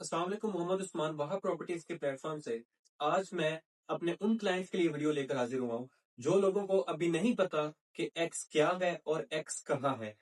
अस्सलाम वालेकुम। मोहम्मद उस्मान वहाब प्रॉपर्टीज के प्लेटफॉर्म से आज मैं अपने उन क्लाइंट्स के लिए वीडियो लेकर हाजिर हुआ हूँ जो लोगों को अभी नहीं पता कि एक्स क्या है और एक्स कहाँ है।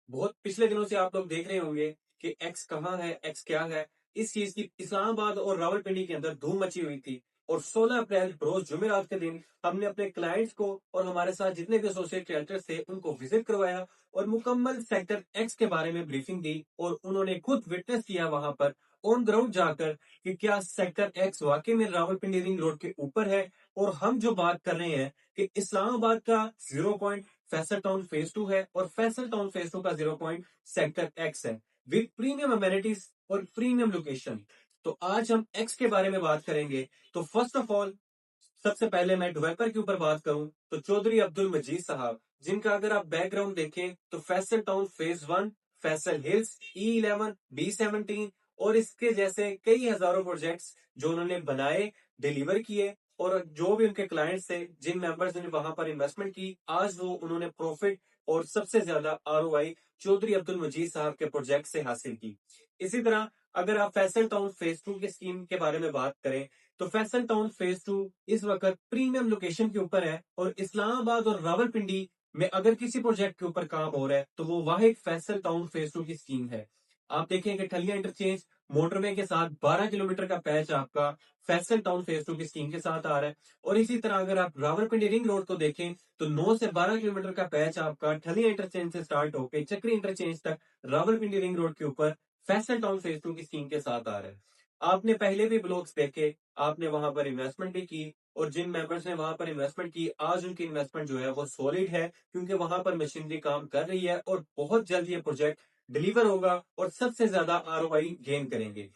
बहुत पिछले दिनों से आप लोग देख रहे होंगे कि एक्स कहाँ है, एक्स क्या है। इस चीज की इस्लामाबाद और रावलपिंडी के अंदर धूम मची हुई थी और 16 अप्रैल रोज जुमेरात के दिन हमने अपने क्लाइंट्स को और हमारे साथ जितने भी एसोसिएट क्रिएटर्स थे उनको विजिट करवाया और मुकम्मल सेक्टर एक्स के बारे में ब्रीफिंग दी और उन्होंने खुद विटनेस किया वहां पर ऑन ग्राउंड जाकर कि क्या सेक्टर एक्स वाकई में रावलपिंडी रिंग रोड के ऊपर है। और हम जो बात कर रहे हैं कि इस्लामाबाद का 0 पॉइंट फैसल टाउन फेज 2 है और फैसल टाउन फेज 2 का 0 पॉइंट सेक्टर एक्स है विद प्रीमियम अमेनिटीज और प्रीमियम लोकेशन। तो आज हम एक्स के बारे में बात करेंगे। तो फर्स्ट ऑफ ऑल सबसे पहले मैं डेवलपर के ऊपर बात करूं तो चौधरी अब्दुल मजीद साहब, जिनका अगर आप बैकग्राउंड देखें तो Faisal town phase 1, Faisal hills, E11, B17 और इसके जैसे कई हजारों प्रोजेक्ट्स जो उन्होंने बनाए, डिलीवर किए और जो भी उनके क्लाइंट्स थे, जिन मेंबर्स ने वहां पर इन्वेस्टमेंट की, आज वो उन्होंने प्रॉफिट और सबसे ज्यादा ROI चौधरी अब्दुल मजीद साहब के प्रोजेक्ट से हासिल की। इसी तरह अगर आप फैसल टाउन फेज 2 की स्कीम के बारे में बात करें तो फैसल टाउन फेज 2 इस वक्त प्रीमियम लोकेशन के ऊपर है और इस्लामाबाद और रावलपिंडी में अगर किसी प्रोजेक्ट के ऊपर काम हो रहा है तो वो वाहिद फैसल टाउन फेज 2 की स्कीम है। आप देखेंगे ठलिया इंटरचेंज मोटरवे के साथ 12 किलोमीटर का पैच आपका फैसल टाउन फेज 2 की स्कीम के साथ आ रहा है। और इसी तरह अगर आप रावलपिंडी रिंग रोड को देखें तो 9 से 12 किलोमीटर का पैच आपका ठलिया इंटरचेंज से स्टार्ट होकर चक्री इंटरचेंज तक रावलपिंडी रिंग रोड के ऊपर फैसल टाउन फेज 2 की स्कीम के साथ आ रहा है। आपने पहले भी ब्लॉग्स देखे, आपने वहां पर इन्वेस्टमेंट भी की और जिन मेंबर्स ने वहां पर इन्वेस्टमेंट की आज उनकी इन्वेस्टमेंट जो है वो सॉलिड है क्योंकि वहां पर मशीनरी काम कर रही है और बहुत जल्द ये प्रोजेक्ट डिलीवर होगा और सबसे ज्यादा ROI गेन करेंगे।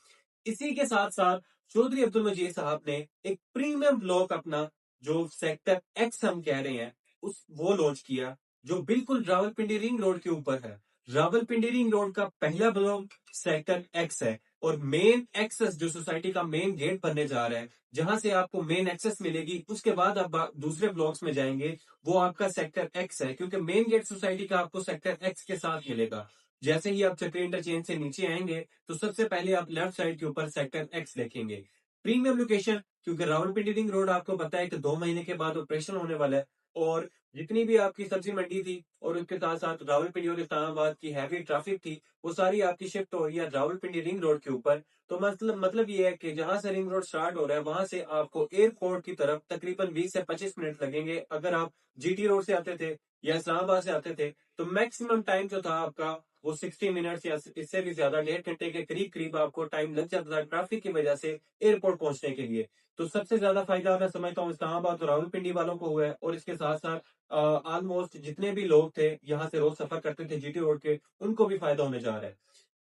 इसी के साथ साथ चौधरी अब्दुल मजीद साहब ने एक प्रीमियम ब्लॉक अपना जो सेक्टर एक्स हम कह रहे हैं उस वो लॉन्च किया जो बिल्कुल रावलपिंडी रिंग रोड के ऊपर है। रावलपिंडी रिंग रोड का पहला ब्लॉक सेक्टर एक्स है और मेन एक्सेस जो सोसाइटी का मेन गेट बनने जा रहा है, जहां से आपको मेन एक्सेस मिलेगी, उसके बाद आप दूसरे ब्लॉक्स में जाएंगे, वो आपका सेक्टर एक्स है क्योंकि मेन गेट सोसाइटी का आपको सेक्टर एक्स के साथ मिलेगा। जैसे ही आप चक्री इंटरचेंज से नीचे आएंगे तो सबसे पहले आप लेफ्ट साइड के ऊपर सेक्टर एक्स देखेंगे। प्रीमियम लोकेशन क्योंकि रावलपिंडी रिंग रोड आपको पता है कि 2 महीने के बाद ऑपरेशन होने वाला है और जितनी भी आपकी सब्जी मंडी थी और उसके साथ साथ रावलपिंडी और इस्लामाबाद की हैवी ट्रैफिक थी वो सारी आपकी शिफ्ट हो रही है रावलपिंडी रिंग रोड के ऊपर। तो मतलब ये है कि जहां से रिंग रोड स्टार्ट हो रहा है वहां से आपको एयरपोर्ट की तरफ तकरीबन 20 से 25 मिनट लगेंगे। अगर आप GT रोड से आते थे या इस्लामाबाद से आते थे तो मैक्सिमम टाइम जो था आपका वो 60 मिनट्स या इससे भी ज्यादा 1.5 घंटे के करीब करीब आपको टाइम लग जाता था ट्रैफिक की वजह से एयरपोर्ट पहुंचने के लिए। तो सबसे ज्यादा फायदा मैं समझता हूँ इस्लामाबाद और रावलपिंडी वालों को हुआ है और इसके साथ साथ ऑलमोस्ट जितने भी लोग थे यहाँ से रोज सफर करते थे GT रोड के, उनको भी फायदा होने जा रहा है।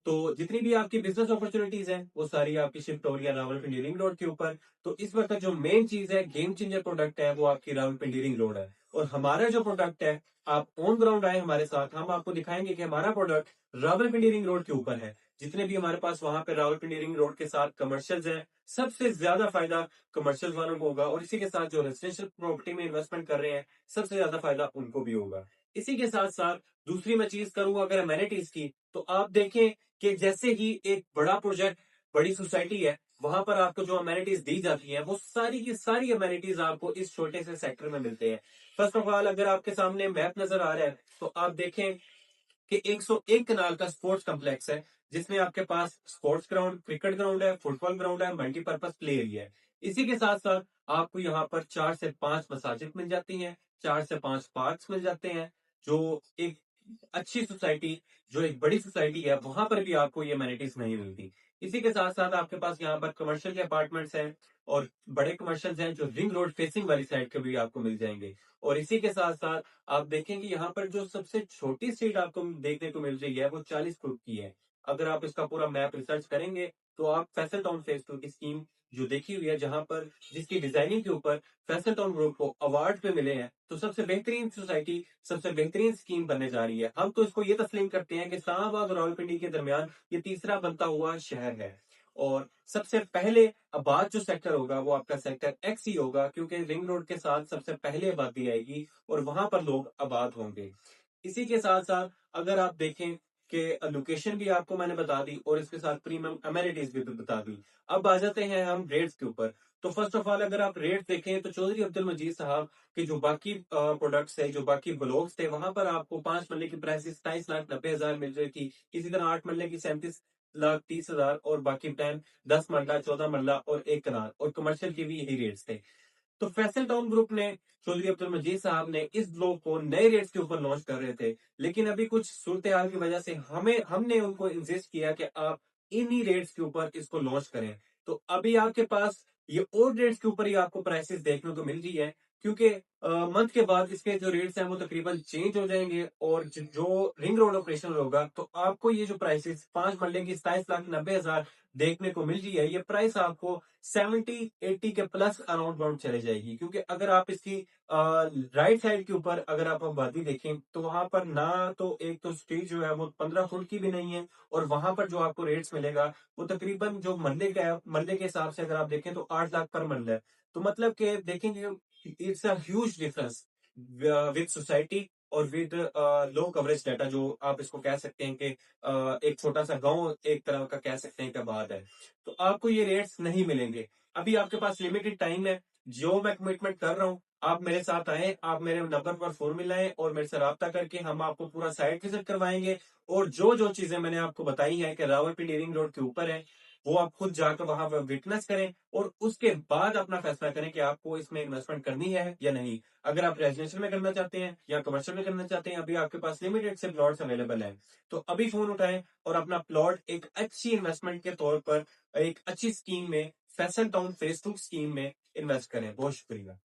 तो जितनी भी आपकी बिजनेस अपॉर्चुनिटीज हैं वो सारी आपकी शिफ्ट हो रही है रावलपिंडी रिंग रोड के ऊपर। तो इस वक्त जो मेन चीज है, गेम चेंजर प्रोडक्ट है, वो आपकी रावलपिंडी रिंग रोड है। और हमारा जो प्रोडक्ट है, आप ऑन ग्राउंड आए हमारे साथ, हम आपको दिखाएंगे कि हमारा प्रोडक्ट रावलपिंडी रिंग रोड के ऊपर है। जितने भी हमारे पास वहां पे रावलपिंडी रिंग रोड के साथ कमर्शियल्स हैं, सबसे ज्यादा फायदा कमर्शियल वालों को होगा और इसी के साथ जो रेजिडेंशियल प्रॉपर्टी में इन्वेस्टमेंट कर रहे हैं सबसे ज्यादा फायदा उनको भी होगा। इसी के साथ साथ दूसरी मैं चीज करूंगा अगर अमेनिटीज की, तो आप देखें कि जैसे ही एक बड़ा प्रोजेक्ट, बड़ी सोसाइटी है, वहां पर आपको जो अमेनिटीज दी जाती हैं वो सारी की सारी अमेनिटीज आपको इस छोटे से सेक्टर में मिलते हैं। फर्स्ट ऑफ ऑल अगर आपके सामने मैप नजर आ रहा है तो आप देखें कि 101 कनाल का स्पोर्ट्स कॉम्प्लेक्स है जिसमें आपके पास स्पोर्ट्स ग्राउंड, क्रिकेट ग्राउंड है, फुटबॉल ग्राउंड है, मल्टीपर्पज प्ले एरिया है। इसी के साथ साथ आपको यहाँ पर 4 से 5 मसाजिद मिल जाती हैं, 4 से 5 पार्क्स मिल जाते हैं। जो एक अच्छी सोसाइटी, जो एक बड़ी सोसाइटी है, वहां पर भी आपको ये अमेनिटीज नहीं मिलती। इसी के साथ साथ आपके पास यहाँ पर कमर्शियल के अपार्टमेंट्स हैं और बड़े कमर्शियल हैं जो रिंग रोड फेसिंग वाली साइड के भी आपको मिल जाएंगे। और इसी के साथ साथ आप देखेंगे यहाँ पर जो सबसे छोटी स्ट्रीट आपको देखने को मिल रही है वो 40 फुट की है। अगर आप इसका पूरा मैप रिसर्च करेंगे तो आप फैसल टाउन फेज 2 की स्कीम जो देखी हुई है, जहां पर जिसकी डिजाइनिंग के ऊपर फैसल टाउन ग्रुप को अवार्ड पे मिले हैं, तो सबसे बेहतरीन सोसाइटी, सबसे बेहतरीन स्कीम बनने जा रही है। हम तो इसको ये तस्लीम करते हैं कि इस्लामाबाद और रावलपिंडी के दरमियान ये तीसरा बनता हुआ शहर है और सबसे पहले आबाद जो सेक्टर होगा वो आपका सेक्टर एक्स ही होगा क्योंकि रिंग रोड के साथ सबसे पहले आबादी आएगी और वहां पर लोग आबाद होंगे। इसी के साथ साथ अगर आप देखें कि लोकेशन भी आपको मैंने बता दी और इसके साथ प्रीमियम अमेनिटीज भी बता दी। अब आ जाते हैं हम रेट्स के ऊपर। तो फर्स्ट ऑफ ऑल अगर आप रेट देखें तो चौधरी अब्दुल मजीद साहब के जो बाकी प्रोडक्ट्स है, जो बाकी ब्लॉग्स थे, वहां पर आपको 5 मरले की प्राइस 27,90,000 मिल रही थी। इसी तरह 8 मरले की 37,30,000 और बाकी प्लान 10 मरला, 14 मरला और 1 कनाल और कमर्शियल के भी यही रेट्स थे। तो फैसल टाउन ग्रुप ने, चौधरी अब्दुल मजीद साहब ने इस ब्लॉक को नए रेट्स के ऊपर लॉन्च कर रहे थे, लेकिन अभी कुछ सूरत हाल की वजह से हमने उनको इंसिस्ट किया कि आप इन्हीं रेट्स के ऊपर इसको लॉन्च करें। तो अभी आपके पास ये और रेट्स के ऊपर ही आपको प्राइसेस देखने को मिल रही है, क्योंकि मंथ के बाद इसके जो रेट्स हैं वो तकरीबन चेंज हो जाएंगे और जो रिंग रोड ऑपरेशन होगा तो आपको ये जो प्राइसेस 5 मरले की 27,90,000 देखने को मिल रही है, ये प्राइस आपको 70-80 के प्लस अराउंड बाउंड चले जाएगी। क्योंकि अगर आप इसकी राइट साइड के ऊपर अगर आप आबादी देखें तो वहां पर ना तो एक तो स्ट्रीट जो है वो 15 फुट की भी नहीं है, और वहां पर जो आपको रेट्स मिलेगा वो तकरीबन जो मरले का है, मरले के हिसाब से अगर आप देखें तो 8 लाख पर मरला है। तो मतलब कि देखेंगे, it's a huge difference with society और विद लो कवरेज डाटा, जो आप इसको कह सकते हैं कि एक छोटा सा गांव एक तरह का कह सकते हैं कि बात है। तो आपको ये रेट्स नहीं मिलेंगे। अभी आपके पास लिमिटेड टाइम है। जो मैं कमिटमेंट कर रहा हूँ, आप मेरे साथ आए, आप मेरे नंबर पर फोन मिलाएं और मेरे से राब्ता करके हम आपको पूरा साइट विजिट करवाएंगे। और जो जो चीजें मैंने आपको बताई हैं कि रावलपिंडी रिंग रोड के ऊपर है, वो आप खुद जाकर वहां पर विटनेस करें और उसके बाद अपना फैसला करें कि आपको इसमें इन्वेस्टमेंट करनी है या नहीं। अगर आप रेजिडेंशियल में करना चाहते हैं या कमर्शियल में करना चाहते हैं, अभी आपके पास लिमिटेड से प्लॉट्स अवेलेबल हैं। तो अभी फोन उठाएं और अपना प्लॉट एक अच्छी इन्वेस्टमेंट के तौर पर एक अच्छी स्कीम में, फैसल टाउन फेस 2 स्कीम में इन्वेस्ट करें। बहुत शुक्रिया।